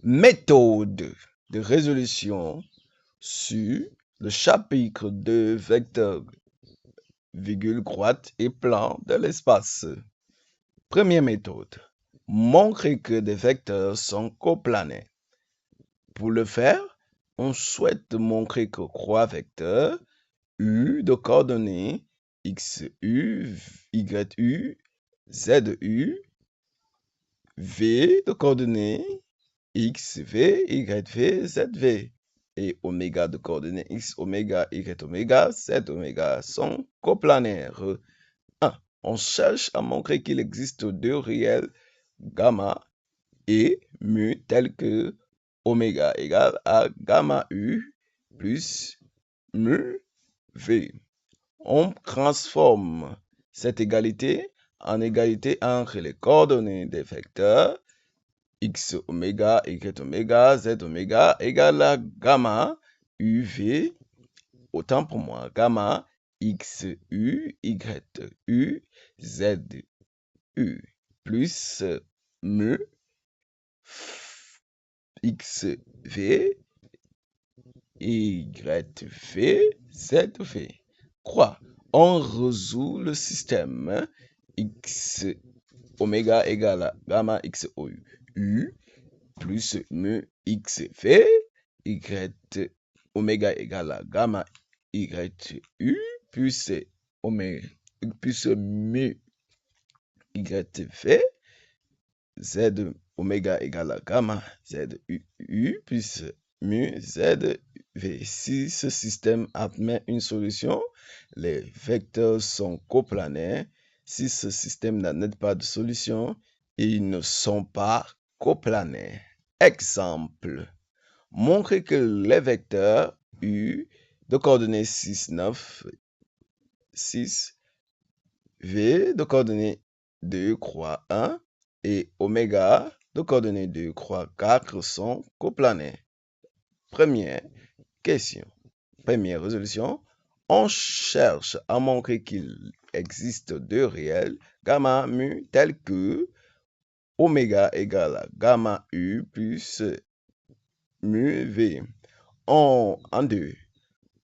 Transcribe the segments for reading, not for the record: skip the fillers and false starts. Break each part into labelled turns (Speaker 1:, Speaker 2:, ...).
Speaker 1: Méthode de résolution sur le chapitre de vecteurs, virgule, droite et plan de l'espace. Première méthode. Montrer que des vecteurs sont coplanaires. Pour le faire, on souhaite montrer que croix vecteur U de coordonnées XU, YU, ZU, V de coordonnées XV, YV, ZV et oméga de coordonnées X, oméga, Y, oméga, Z, oméga sont coplanaires. 1. On cherche à montrer qu'il existe deux réels gamma et mu tels que oméga égale à gamma U plus mu V. On transforme cette égalité en égalité entre les coordonnées des vecteurs X oméga, Y oméga, Z oméga égale à gamma UV, autant pour moi, gamma XU, YU, ZU plus mu XV, YV, ZV. Croix. On résout le système X oméga égale à gamma XOU plus mu XV, Y oméga égale à gamma YU plus oméga plus mu YV, Z oméga égale à gamma ZU plus mu ZV. Si ce système admet une solution, les vecteurs sont coplanaires. Si ce système n'admet pas de solution, ils ne sont pas coplanaires. Exemple. Montrer que les vecteurs U de coordonnées 6, 9, 6, V de coordonnées 2, croix 1 et oméga de coordonnées 2, croix 4 sont coplanaires. Première question. Première résolution. On cherche à montrer qu'il existe deux réels gamma mu tels que oméga égale à gamma U plus mu V. En deux.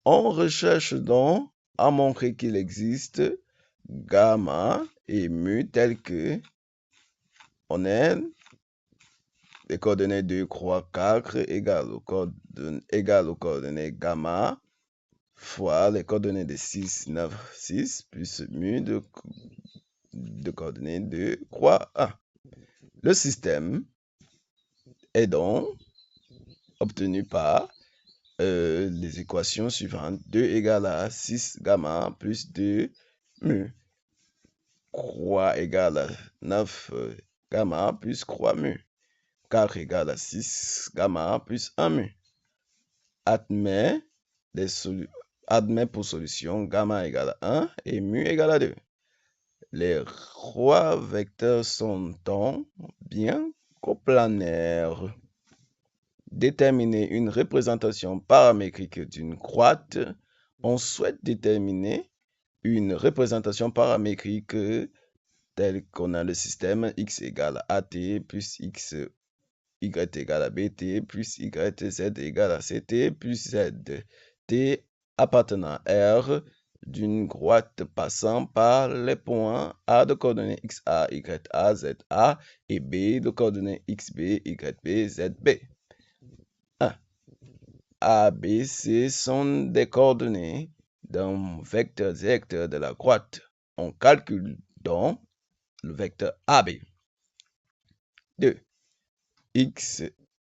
Speaker 1: On recherche donc à montrer qu'il existe gamma et mu tels que on a les coordonnées 2, croix 4 égale aux coordonnées gamma fois les coordonnées de 6, 9, 6 plus mu de coordonnées 2, croix 1. Le système est donc obtenu par les équations suivantes. 2 égale à 6 gamma plus 2 mu. Croix égale à 9 gamma plus croix mu. 4 égale à 6 gamma plus 1 mu. Admet pour solution gamma égale à 1 et mu égale à 2. Les trois vecteurs sont donc bien coplanaires. Déterminer une représentation paramétrique d'une droite. On souhaite déterminer une représentation paramétrique telle qu'on a le système x égale à at plus x y égale à bt plus y z égale à ct plus z. T appartenant à R d'une droite passant par les points A de coordonnées XA, YA, ZA et B de coordonnées XB, YB, ZB. 1. A, B, C sont des coordonnées d'un vecteur directeur de la droite. On calcule donc le vecteur AB. 2. X,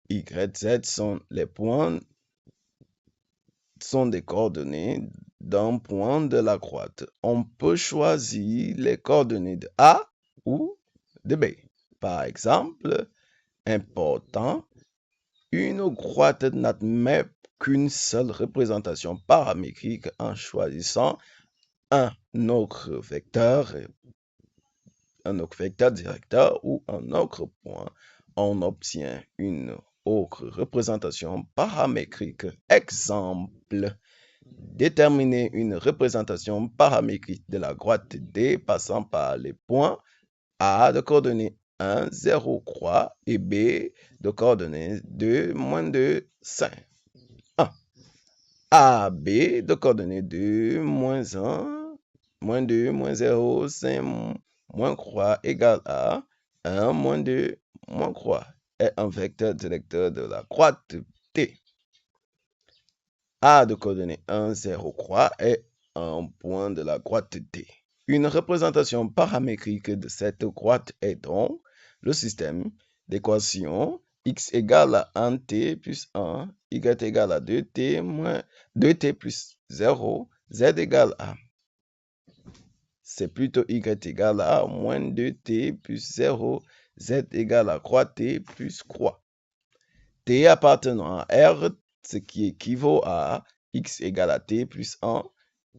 Speaker 1: Y, Z sont des coordonnées d'un point de la droite. On peut choisir les coordonnées de A ou de B. Par exemple, important, une droite n'admet qu'une seule représentation paramétrique. En choisissant un autre vecteur directeur ou un autre point, on obtient une autre représentation paramétrique. Exemple. Déterminer une représentation paramétrique de la droite D passant par les points A de coordonnées 1, 0, croix, et B de coordonnées 2, moins 2, 5. 1. A, B de coordonnées 2, moins 1, moins 2, moins 0, 5, moins croix égale à 1, moins 2, moins croix est un vecteur directeur de la droite T. A de coordonnées 1, 0, croix est un point de la droite T. Une représentation paramétrique de cette droite est donc le système d'équations x égale à 1t plus 1, y égale à 2t moins 2t plus 0, z égale à. C'est plutôt y égale à moins 2t plus 0, z égale à croix t plus croix. T appartenant à R, ce qui équivaut à x égale à t plus 1,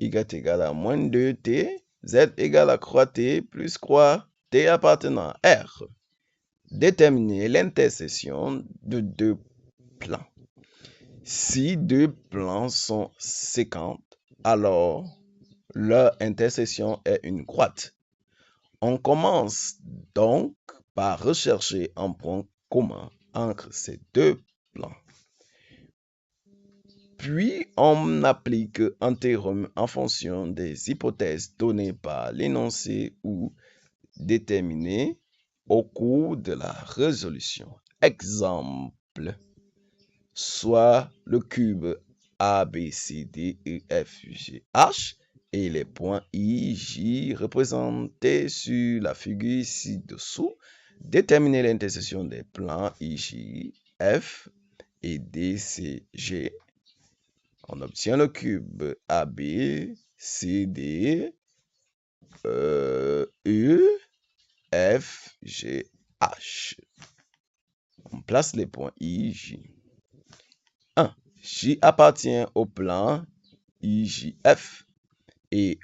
Speaker 1: y égale à moins 2t, z égale à croix t plus croix t appartenant à R. Déterminer l'intersection de deux plans. Si deux plans sont séquents, alors leur intersection est une droite. On commence donc par rechercher un point commun entre ces deux plans. Puis, on applique un théorème en fonction des hypothèses données par l'énoncé ou déterminées au cours de la résolution. Exemple, soit le cube A, B, C, D, E, F, G, H et les points I, J représentés sur la figure ci-dessous. Déterminer l'intersection des plans I, J, F et D, C, G. On obtient le cube AB, CD, E, F, G, H. On place les points I, J. 1. J appartient au plan IJF et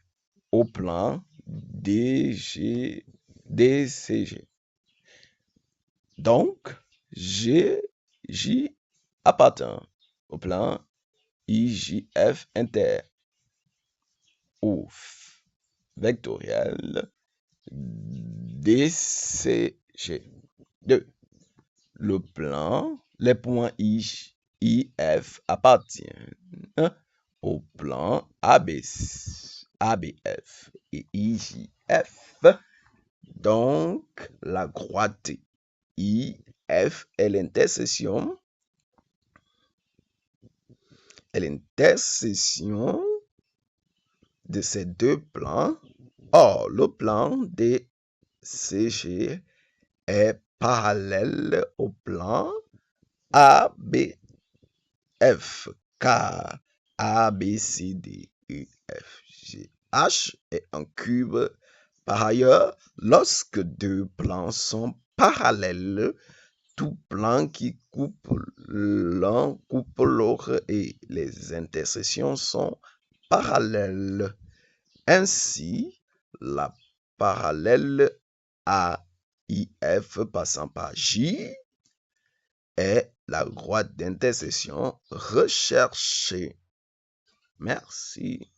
Speaker 1: au plan DCG. Donc, J appartient au plan IJF inter ou vectoriel DCG. 2. Les points IF appartiennent au plan ABF et IJF. Donc, la droite IF est l'intersection de ces deux plans. Or, le plan DCG est parallèle au plan ABF, car ABCDEFGH est un cube. Par ailleurs, lorsque deux plans sont parallèles, tout plan qui coupe l'un coupe l'autre et les intersections sont parallèles. Ainsi, la parallèle AIF passant par J est la droite d'intersection recherchée. Merci.